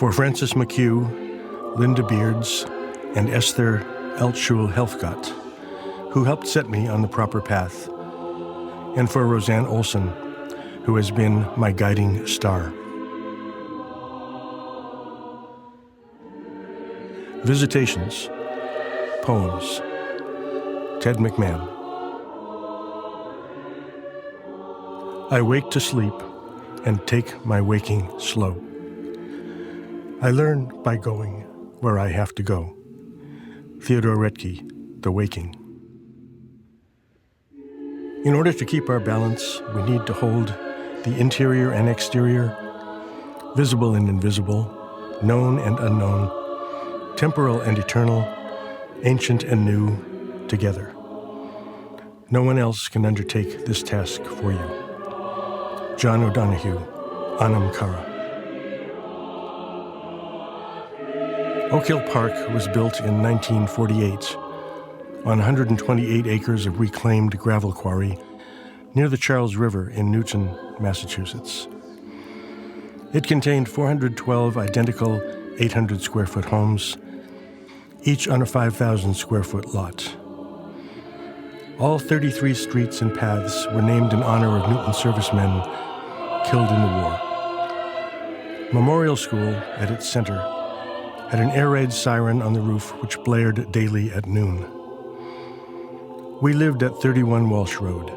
For Francis McHugh, Linda Beards, and Esther Eltschul-Helfgott, who helped set me on the proper path, and for Roseanne Olson, who has been my guiding star. Visitations, Poems, Ted McMahon. I wake to sleep and take my waking slow. I learn by going where I have to go. Theodore Retke, The Waking. In order to keep our balance, we need to hold the interior and exterior, visible and invisible, known and unknown, temporal and eternal, ancient and new, together. No one else can undertake this task for you. John O'Donohue, Anam Cara. Oak Hill Park was built in 1948 on 128 acres of reclaimed gravel quarry near the Charles River in Newton, Massachusetts. It contained 412 identical 800-square-foot homes, each on a 5,000-square-foot lot. All 33 streets and paths were named in honor of Newton servicemen killed in the war. Memorial School, at its center, had an air raid siren on the roof which blared daily at noon. We lived at 31 Walsh Road.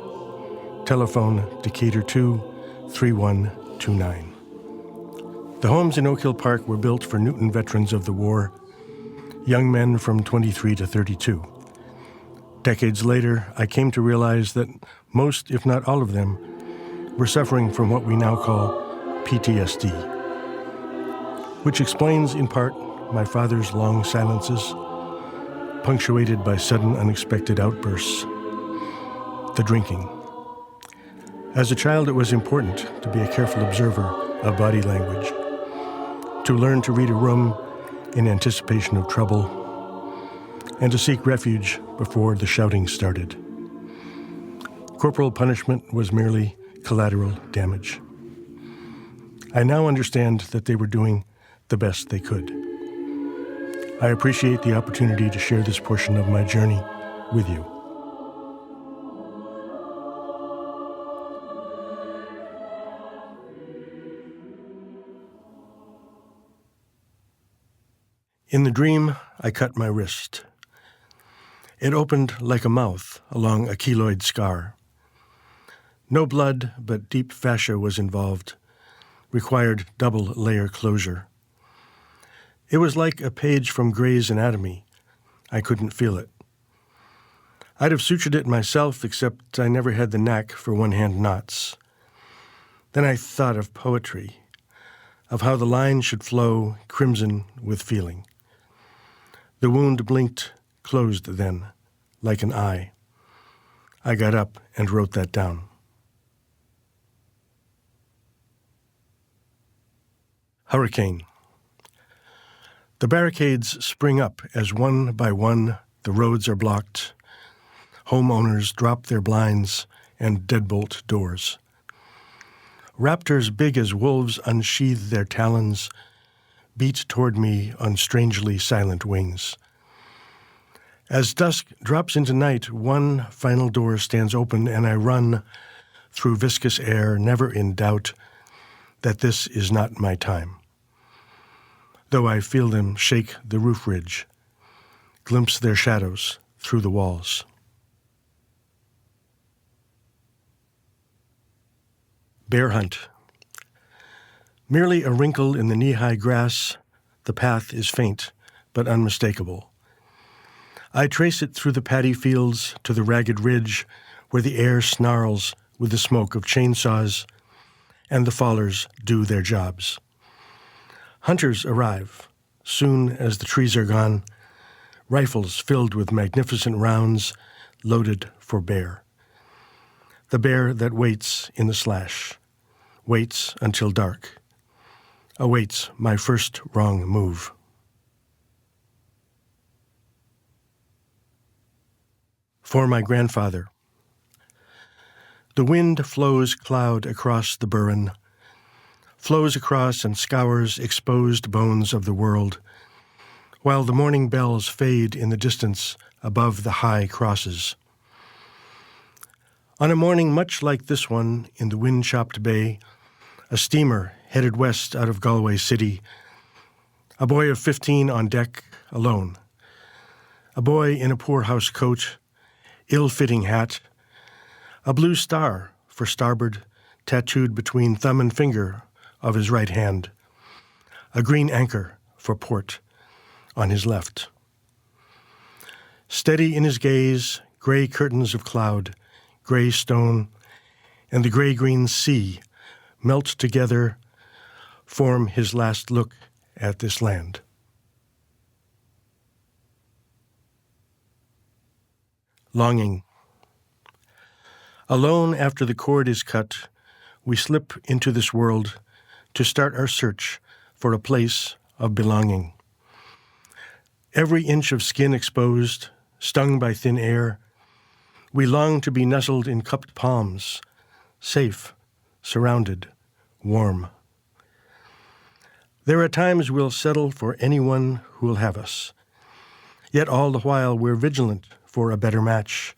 Telephone Decatur 2-3129. The homes in Oak Hill Park were built for Newton veterans of the war, young men from 23 to 32. Decades later, I came to realize that most, if not all of them, were suffering from what we now call PTSD, which explains in part my father's long silences, punctuated by sudden unexpected outbursts. The drinking. As a child, it was important to be a careful observer of body language, to learn to read a room in anticipation of trouble, and to seek refuge before the shouting started. Corporal punishment was merely collateral damage. I now understand that they were doing the best they could. I appreciate the opportunity to share this portion of my journey with you. In the dream, I cut my wrist. It opened like a mouth along a keloid scar. No blood, but deep fascia was involved, required double-layer closure. It was like a page from Gray's Anatomy. I couldn't feel it. I'd have sutured it myself, except I never had the knack for one-hand knots. Then I thought of poetry, of how the line should flow crimson with feeling. The wound blinked, closed then, like an eye. I got up and wrote that down. Hurricane. The barricades spring up as one by one the roads are blocked. Homeowners drop their blinds and deadbolt doors. Raptors big as wolves unsheathe their talons, beat toward me on strangely silent wings. As dusk drops into night, one final door stands open, and I run through viscous air, never in doubt that this is not my time. Though I feel them shake the roof ridge, glimpse their shadows through the walls. Bear hunt. Merely a wrinkle in the knee-high grass, the path is faint but unmistakable. I trace it through the paddy fields to the ragged ridge where the air snarls with the smoke of chainsaws and the fallers do their jobs. Hunters arrive, soon as the trees are gone, rifles filled with magnificent rounds loaded for bear. The bear that waits in the slash, waits until dark, awaits my first wrong move. For my grandfather. The wind flows cloud across the burren. flows across and scours exposed bones of the world, while the morning bells fade in the distance above the high crosses. On a morning much like this one in the wind-chopped bay, a steamer headed west out of Galway City, a boy of 15 on deck, alone. A boy in a poorhouse coat, ill-fitting hat, a blue star for starboard tattooed between thumb and finger of his right hand, a green anchor for port on his left. Steady in his gaze, gray curtains of cloud, gray stone, and the gray-green sea melt together, form his last look at this land. Longing. Alone after the cord is cut, we slip into this world to start our search for a place of belonging. Every inch of skin exposed, stung by thin air, we long to be nestled in cupped palms, safe, surrounded, warm. There are times we'll settle for anyone who will have us. Yet all the while we're vigilant for a better match,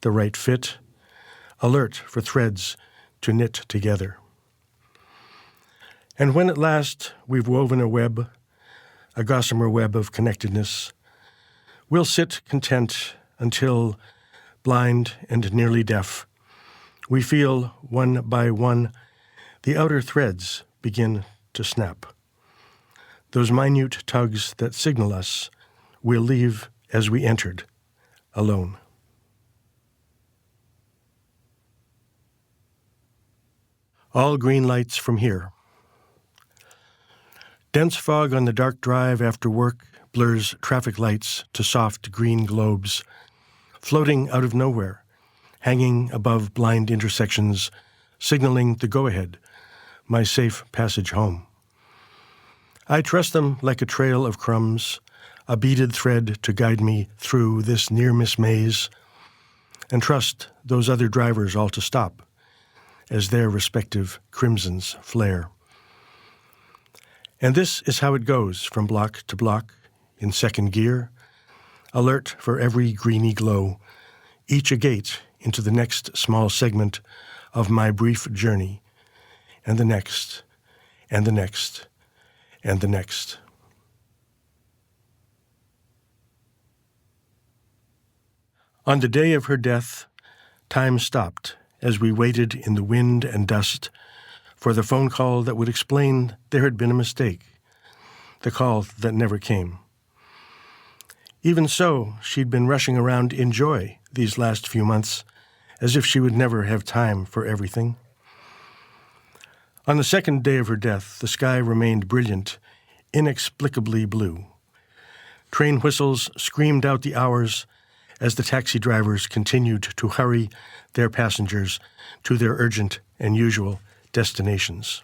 the right fit, alert for threads to knit together. And when at last we've woven a web, a gossamer web of connectedness, we'll sit content until, blind and nearly deaf, we feel one by one the outer threads begin to snap. Those minute tugs that signal us we'll leave as we entered, alone. All green lights from here. Dense fog on the dark drive after work blurs traffic lights to soft green globes, floating out of nowhere, hanging above blind intersections, signaling the go-ahead, my safe passage home. I trust them like a trail of crumbs, a beaded thread to guide me through this near-miss maze, and trust those other drivers all to stop as their respective crimsons flare. And this is how it goes from block to block, in second gear, alert for every greeny glow, each a gate into the next small segment of my brief journey, and the next, and the next, and the next. On the day of her death, time stopped as we waited in the wind and dust for the phone call that would explain there had been a mistake, the call that never came. Even so, she'd been rushing around in joy these last few months, as if she would never have time for everything. On the second day of her death, the sky remained brilliant, inexplicably blue. Train whistles screamed out the hours as the taxi drivers continued to hurry their passengers to their urgent and usual destinations.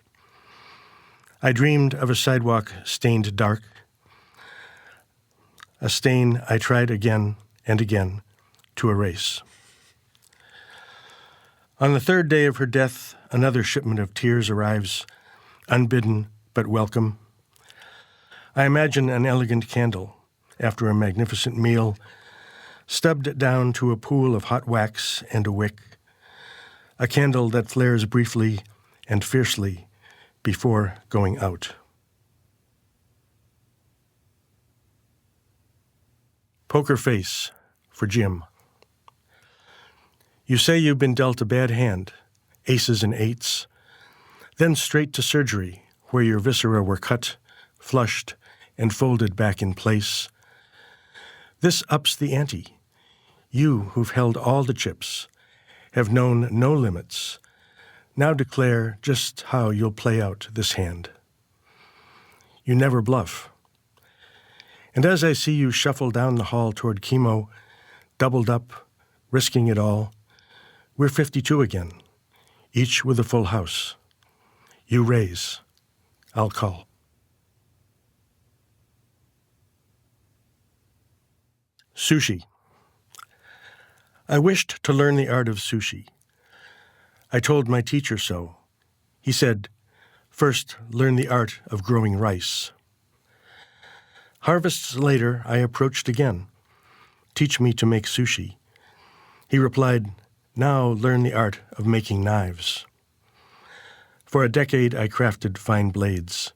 I dreamed of a sidewalk stained dark, a stain I tried again and again to erase. On the third day of her death, another shipment of tears arrives, unbidden but welcome. I imagine an elegant candle, after a magnificent meal, stubbed down to a pool of hot wax and a wick, a candle that flares briefly and fiercely before going out. Poker face for Jim. You say you've been dealt a bad hand, aces and eights, then straight to surgery where your viscera were cut, flushed, and folded back in place. This ups the ante. You, who've held all the chips, have known no limits, now declare just how you'll play out this hand. You never bluff. And as I see you shuffle down the hall toward chemo, doubled up, risking it all, we're 52 again, each with a full house. You raise. I'll call. Sushi. I wished to learn the art of sushi. I told my teacher so. He said, First, learn the art of growing rice. Harvests later, I approached again. Teach me to make sushi. He replied, now learn the art of making knives. For a decade, I crafted fine blades.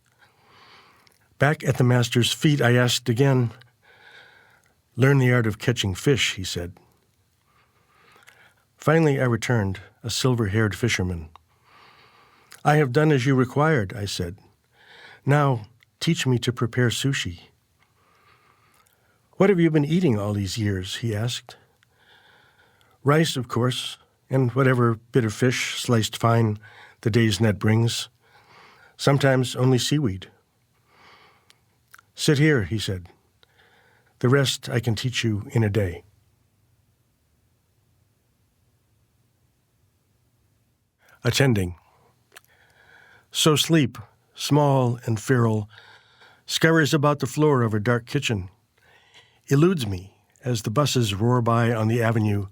Back at the master's feet, I asked again, learn the art of catching fish, he said. Finally, I returned, a silver-haired fisherman. I have done as you required, I said. Now, teach me to prepare sushi. What have you been eating all these years, he asked. Rice, of course, and whatever bit of fish sliced fine the day's net brings. Sometimes only seaweed. Sit here, he said. The rest I can teach you in a day. Attending. So sleep, small and feral, scurries about the floor of a dark kitchen, eludes me as the buses roar by on the avenue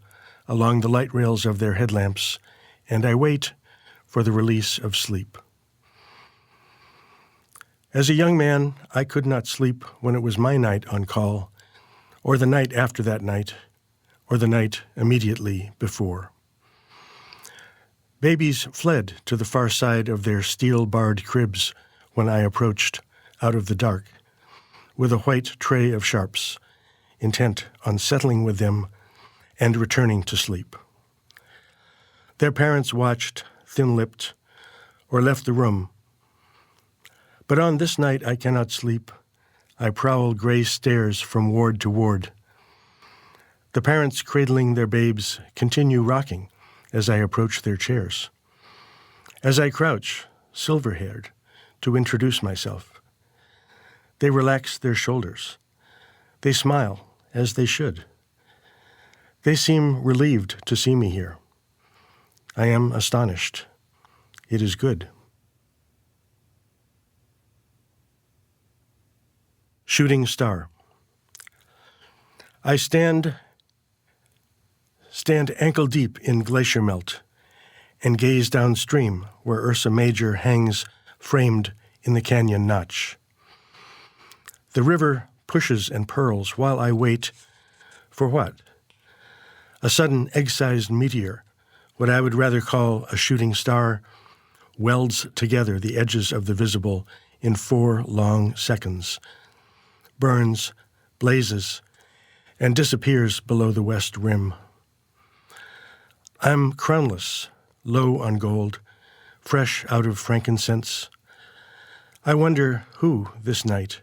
along the light rails of their headlamps, and I wait for the release of sleep. As a young man, I could not sleep when it was my night on call, or the night after that night, or the night immediately before. Babies fled to the far side of their steel-barred cribs when I approached, out of the dark, with a white tray of sharps, intent on settling with them and returning to sleep. Their parents watched, thin-lipped, or left the room. But on this night I cannot sleep. I prowl gray stairs from ward to ward. The parents cradling their babes continue rocking as I approach their chairs. As I crouch, silver-haired, to introduce myself, they relax their shoulders. They smile, as they should. They seem relieved to see me here. I am astonished. It is good. Shooting star. I stand ankle-deep in glacier melt and gaze downstream where Ursa Major hangs framed in the canyon notch. The river pushes and purls while I wait for what? A sudden egg-sized meteor, what I would rather call a shooting star, welds together the edges of the visible in 4 long seconds, burns, blazes, and disappears below the west rim. I'm crownless, low on gold, fresh out of frankincense. I wonder who, this night,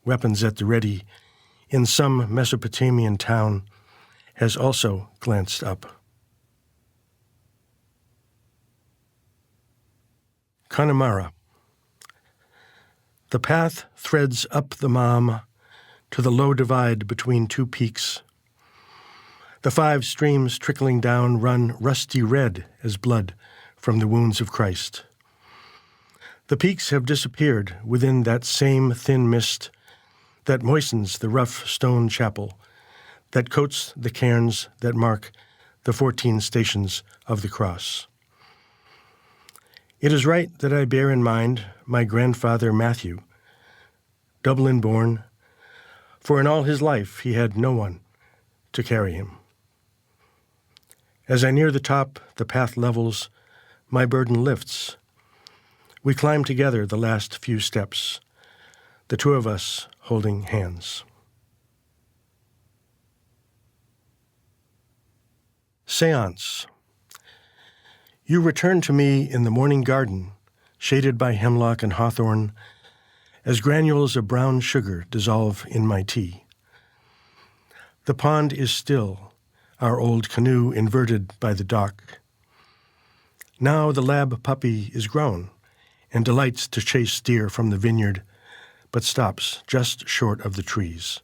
weapons at the ready, in some Mesopotamian town, has also glanced up. Connemara. The path threads up the Mam to the low divide between 2 peaks. The 5 streams trickling down run rusty red as blood from the wounds of Christ. The peaks have disappeared within that same thin mist that moistens the rough stone chapel, that coats the cairns that mark the 14 stations of the cross. It is right that I bear in mind my grandfather Matthew, Dublin born, for in all his life he had no one to carry him. As I near the top, the path levels, my burden lifts. We climb together the last few steps, the 2 of us holding hands. Séance. You return to me in the morning garden, shaded by hemlock and hawthorn, as granules of brown sugar dissolve in my tea. The pond is still, our old canoe inverted by the dock. Now the lab puppy is grown and delights to chase deer from the vineyard, but stops just short of the trees.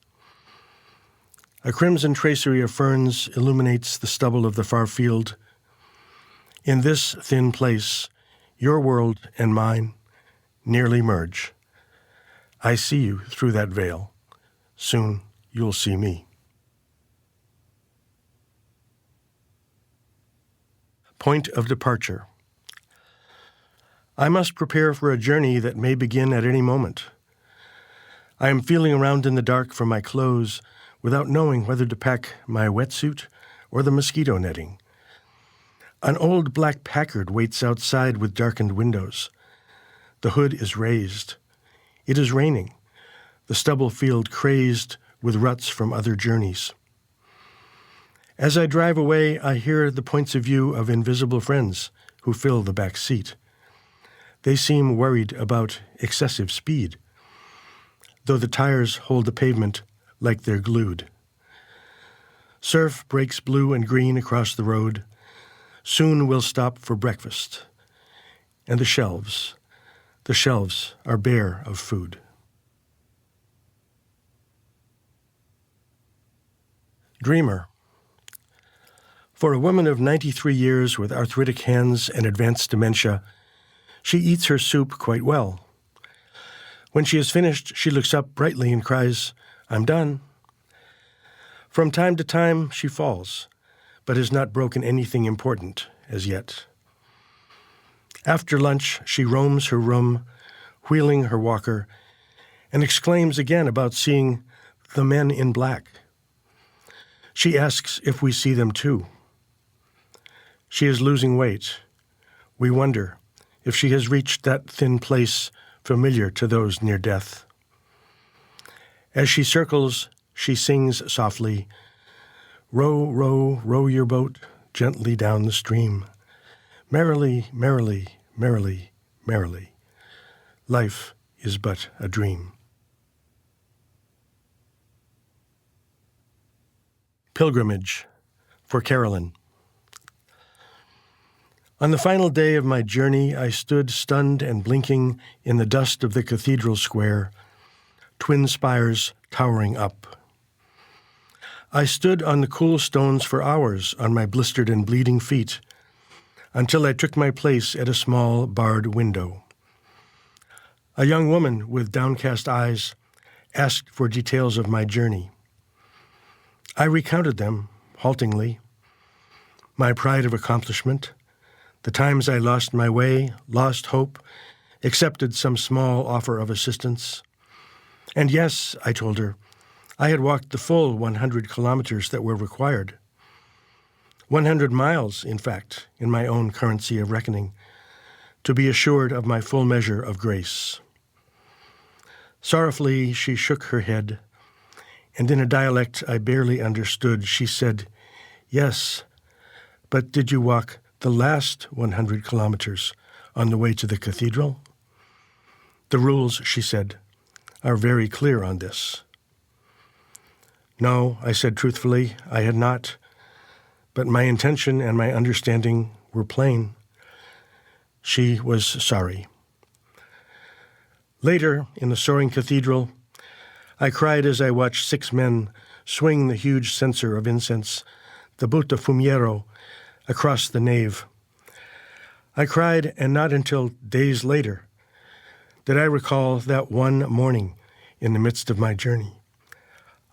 A crimson tracery of ferns illuminates the stubble of the far field. In this thin place, your world and mine nearly merge. I see you through that veil. Soon you'll see me. Point of departure. I must prepare for a journey that may begin at any moment. I am feeling around in the dark for my clothes without knowing whether to pack my wetsuit or the mosquito netting. An old black Packard waits outside with darkened windows. The hood is raised. It is raining, the stubble field crazed with ruts from other journeys. As I drive away, I hear the points of view of invisible friends who fill the back seat. They seem worried about excessive speed, though the tires hold the pavement like they're glued. Surf breaks blue and green across the road. Soon we'll stop for breakfast. And the shelves are bare of food. Dreamer. For a woman of 93 years with arthritic hands and advanced dementia, she eats her soup quite well. When she is finished, she looks up brightly and cries, "I'm done." From time to time, she falls, but has not broken anything important as yet. After lunch, she roams her room, wheeling her walker, and exclaims again about seeing the men in black. She asks if we see them too. She is losing weight. We wonder if she has reached that thin place familiar to those near death. As she circles, she sings softly, "Row, row, row your boat gently down the stream. Merrily, merrily, merrily, merrily. Life is but a dream." Pilgrimage for Carolyn. On the final day of my journey, I stood stunned and blinking in the dust of the cathedral square, twin spires towering up. I stood on the cool stones for hours on my blistered and bleeding feet, until I took my place at a small barred window. A young woman with downcast eyes asked for details of my journey. I recounted them, haltingly. My pride of accomplishment, the times I lost my way, lost hope, accepted some small offer of assistance. And yes, I told her, I had walked the full 100 kilometers that were required. 100 miles, in fact, in my own currency of reckoning, to be assured of my full measure of grace. Sorrowfully, she shook her head, and in a dialect I barely understood, she said, "Yes, but did you walk the last 100 kilometers on the way to the cathedral? The rules," she said, "are very clear on this." No, I said truthfully, I had not, but my intention and my understanding were plain. She was sorry. Later, in the soaring cathedral, I cried as I watched 6 men swing the huge censer of incense, the Buta Fumiero, across the nave. I cried, and not until days later did I recall that one morning in the midst of my journey.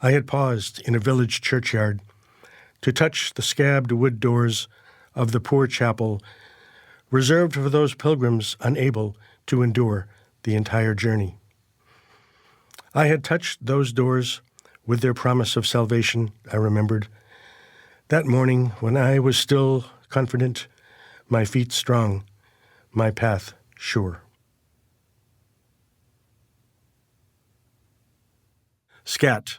I had paused in a village churchyard to touch the scabbed wood doors of the poor chapel reserved for those pilgrims unable to endure the entire journey. I had touched those doors with their promise of salvation, I remembered, that morning when I was still confident, my feet strong, my path sure. Scat.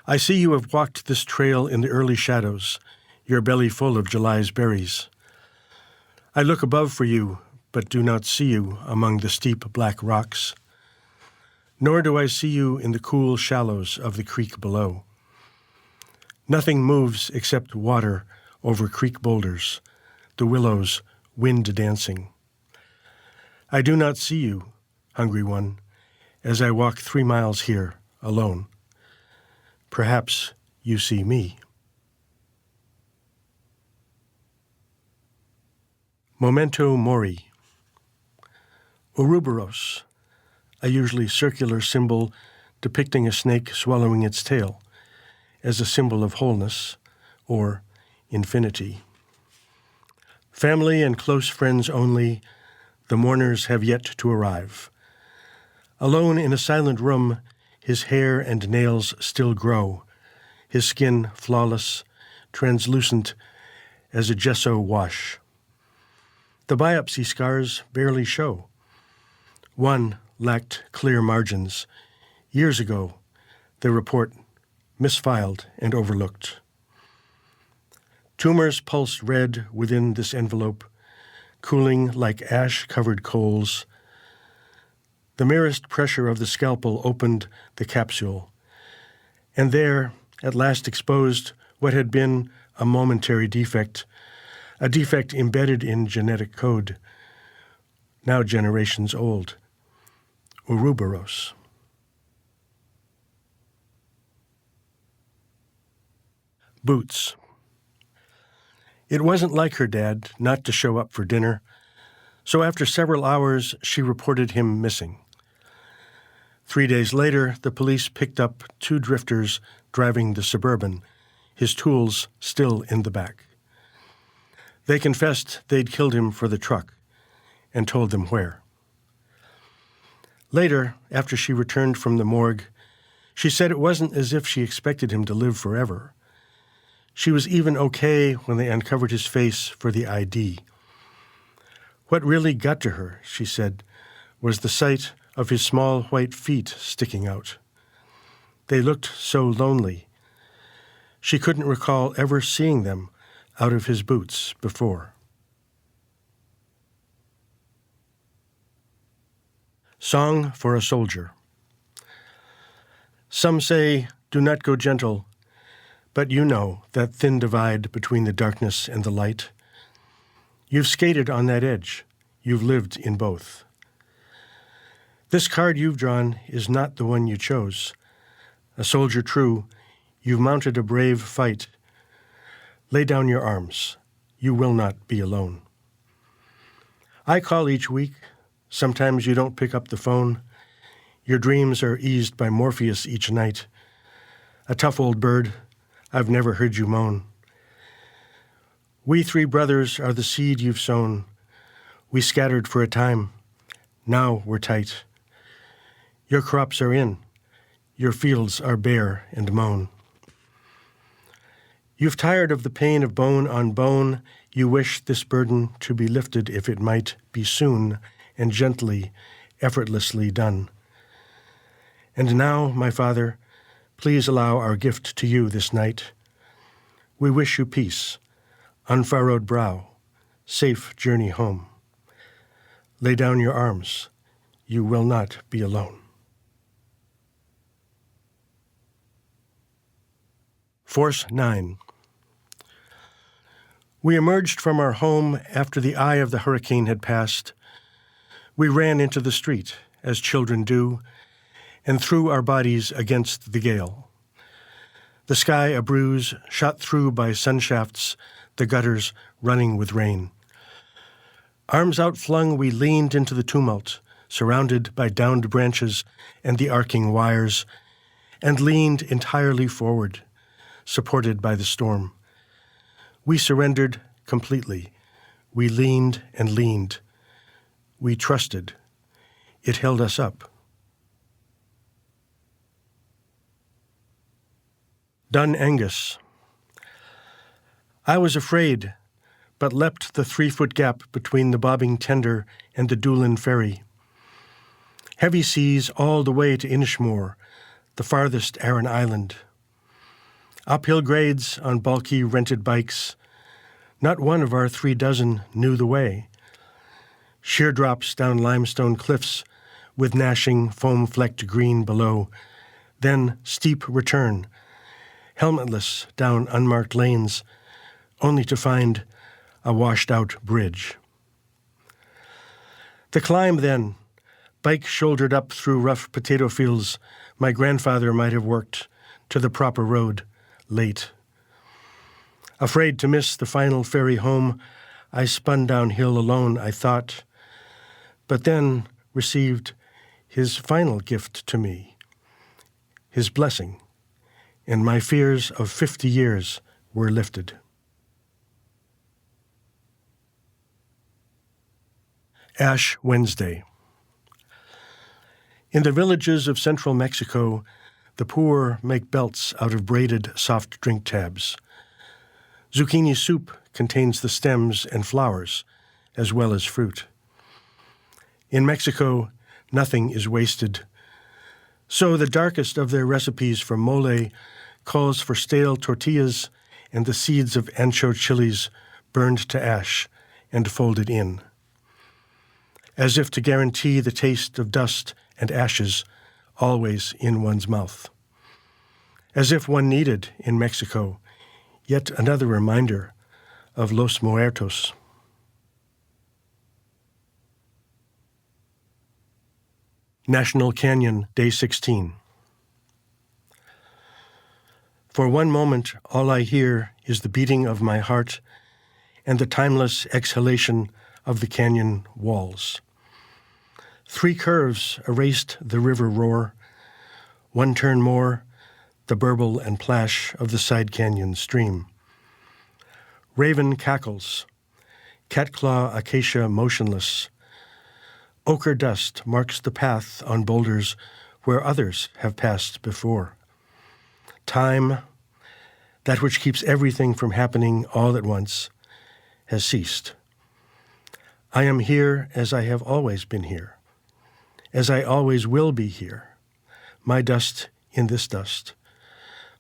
I see you have walked this trail in the early shadows, your belly full of July's berries. I look above for you, but do not see you among the steep black rocks. Nor do I see you in the cool shallows of the creek below. Nothing moves except water over creek boulders, the willows wind dancing. I do not see you, hungry one, as I walk 3 miles here alone. Perhaps you see me. Momento Mori. Ouroboros, a usually circular symbol depicting a snake swallowing its tail, as a symbol of wholeness or infinity. Family and close friends only, The mourners have yet to arrive. Alone in a silent room, his hair and nails still grow, his skin flawless, translucent as a gesso wash. The biopsy scars barely show. One lacked clear margins. Years ago, the report misfiled and overlooked. Tumors pulsed red within this envelope, cooling like ash-covered coals. The merest pressure of the scalpel opened the capsule, and there, at last exposed what had been a momentary defect, a defect embedded in genetic code, now generations old, Ouroboros. Boots. It wasn't like her dad not to show up for dinner, so after several hours, she reported him missing. 3 days later, the police picked up 2 drifters driving the Suburban, his tools still in the back. They confessed they'd killed him for the truck and told them where. Later, after she returned from the morgue, she said it wasn't as if she expected him to live forever. She was even okay when they uncovered his face for the ID. What really got to her, she said, was the sight of his small white feet sticking out. They looked so lonely. She couldn't recall ever seeing them out of his boots before. Song for a Soldier. Some say, do not go gentle, but you know that thin divide between the darkness and the light. You've skated on that edge. You've lived in both. This card you've drawn is not the one you chose. A soldier true, you've mounted a brave fight. Lay down your arms. You will not be alone. I call each week. Sometimes you don't pick up the phone. Your dreams are eased by Morpheus each night. A tough old bird, I've never heard you moan. We 3 brothers are the seed you've sown. We scattered for a time. Now we're tight. Your crops are in. Your fields are bare and mown. You've tired of the pain of bone on bone. You wish this burden to be lifted if it might be soon and gently, effortlessly done. And now, my Father, please allow our gift to you this night. We wish you peace, unfurrowed brow, safe journey home. Lay down your arms. You will not be alone. Force 9. We emerged from our home after the eye of the hurricane had passed. We ran into the street, as children do, and threw our bodies against the gale. The sky a bruise, shot through by sunshafts, the gutters running with rain. Arms outflung, we leaned into the tumult, surrounded by downed branches and the arcing wires, and leaned entirely forward, supported by the storm. We surrendered completely. We leaned and leaned. We trusted. It held us up. Dun Aengus. I was afraid, but leapt the 3-foot gap between the bobbing tender and the Doolin ferry. Heavy seas all the way to Inishmore, the farthest Aran Island. Uphill grades on bulky rented bikes. Not one of our 3 dozen knew the way. Sheer drops down limestone cliffs with gnashing foam-flecked green below. Then steep return, helmetless down unmarked lanes, only to find a washed-out bridge. The climb then, bike shouldered up through rough potato fields my grandfather might have worked, to the proper road, late. Afraid to miss the final ferry home, I spun downhill alone, I thought, but then received his final gift to me, his blessing, and my fears of 50 years were lifted. Ash Wednesday. In the villages of central Mexico, the poor make belts out of braided soft drink tabs. Zucchini soup contains the stems and flowers, as well as fruit. In Mexico, nothing is wasted. So the darkest of their recipes for mole calls for stale tortillas and the seeds of ancho chilies burned to ash and folded in, as if to guarantee the taste of dust and ashes always in one's mouth. As if one needed, in Mexico, yet another reminder of Los Muertos. National Canyon, Day 16. For one moment, all I hear is the beating of my heart and the timeless exhalation of the canyon walls. 3 curves erased the river roar. 1 turn more, the burble and plash of the side canyon stream. Raven cackles, catclaw acacia motionless. Ochre dust marks the path on boulders where others have passed before. Time, that which keeps everything from happening all at once, has ceased. I am here as I have always been here, as I always will be here, my dust in this dust,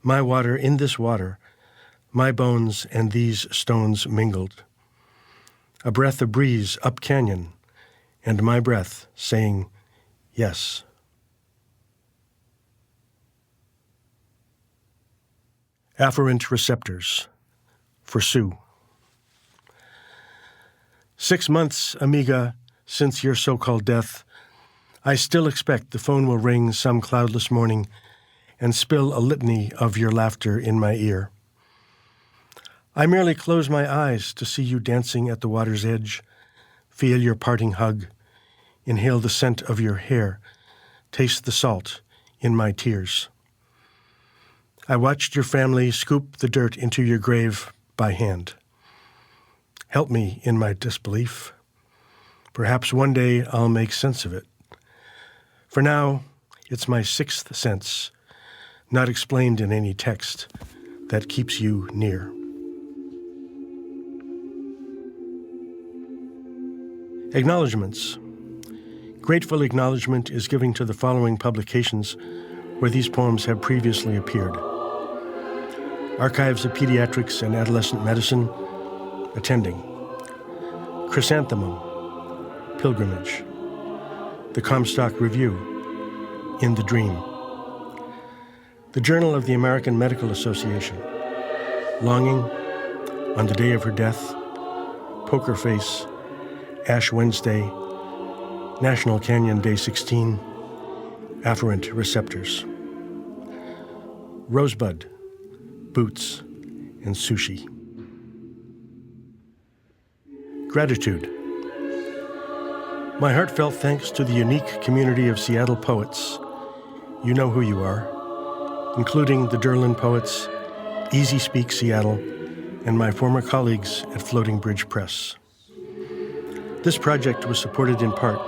my water in this water, my bones and these stones mingled. A breath of breeze up canyon, and my breath saying, yes. Afferent Receptors, for Sue. 6 months, amiga, since your so-called death, I still expect the phone will ring some cloudless morning and spill a litany of your laughter in my ear. I merely close my eyes to see you dancing at the water's edge, feel your parting hug, inhale the scent of your hair, taste the salt in my tears. I watched your family scoop the dirt into your grave by hand. Help me in my disbelief. Perhaps one day I'll make sense of it. For now, it's my 6th sense, not explained in any text, that keeps you near. Acknowledgements. Grateful acknowledgement is given to the following publications where these poems have previously appeared. Archives of Pediatrics and Adolescent Medicine, attending. Chrysanthemum, Pilgrimage. The Comstock Review, In the Dream. The Journal of the American Medical Association, Longing, On the Day of Her Death, Poker Face, Ash Wednesday, National Canyon Day 16, Afferent Receptors. Rosebud, Boots, and Sushi. Gratitude. My heartfelt thanks to the unique community of Seattle poets. You know who you are, including the Derlin Poets, Easy Speak Seattle, and my former colleagues at Floating Bridge Press. This project was supported in part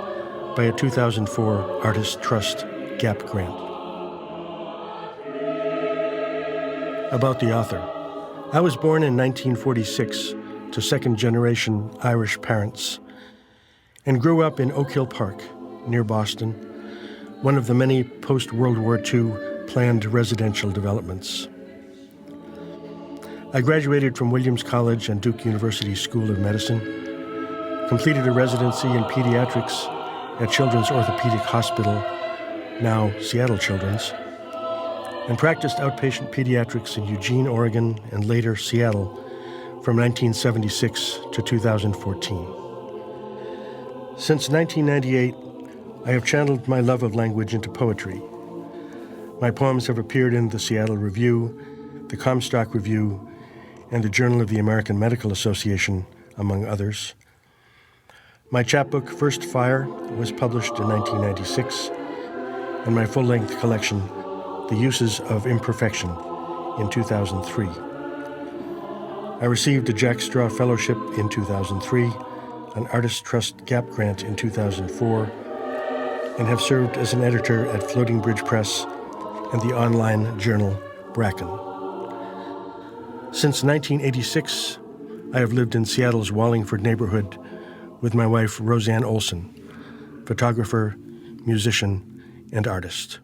by a 2004 Artist Trust GAP grant. About the author. I was born in 1946 to second-generation Irish parents and grew up in Oak Hill Park, near Boston, one of the many post-World War II planned residential developments. I graduated from Williams College and Duke University School of Medicine, completed a residency in pediatrics at Children's Orthopedic Hospital, now Seattle Children's, and practiced outpatient pediatrics in Eugene, Oregon, and later Seattle from 1976 to 2014. Since 1998, I have channeled my love of language into poetry. My poems have appeared in the Seattle Review, the Comstock Review, and the Journal of the American Medical Association, among others. My chapbook, First Fire, was published in 1996, and my full-length collection, The Uses of Imperfection, in 2003. I received a Jack Straw Fellowship in 2003, an Artist Trust Gap grant in 2004, and have served as an editor at Floating Bridge Press and the online journal Bracken. Since 1986, I have lived in Seattle's Wallingford neighborhood with my wife, Roseanne Olson, photographer, musician, and artist.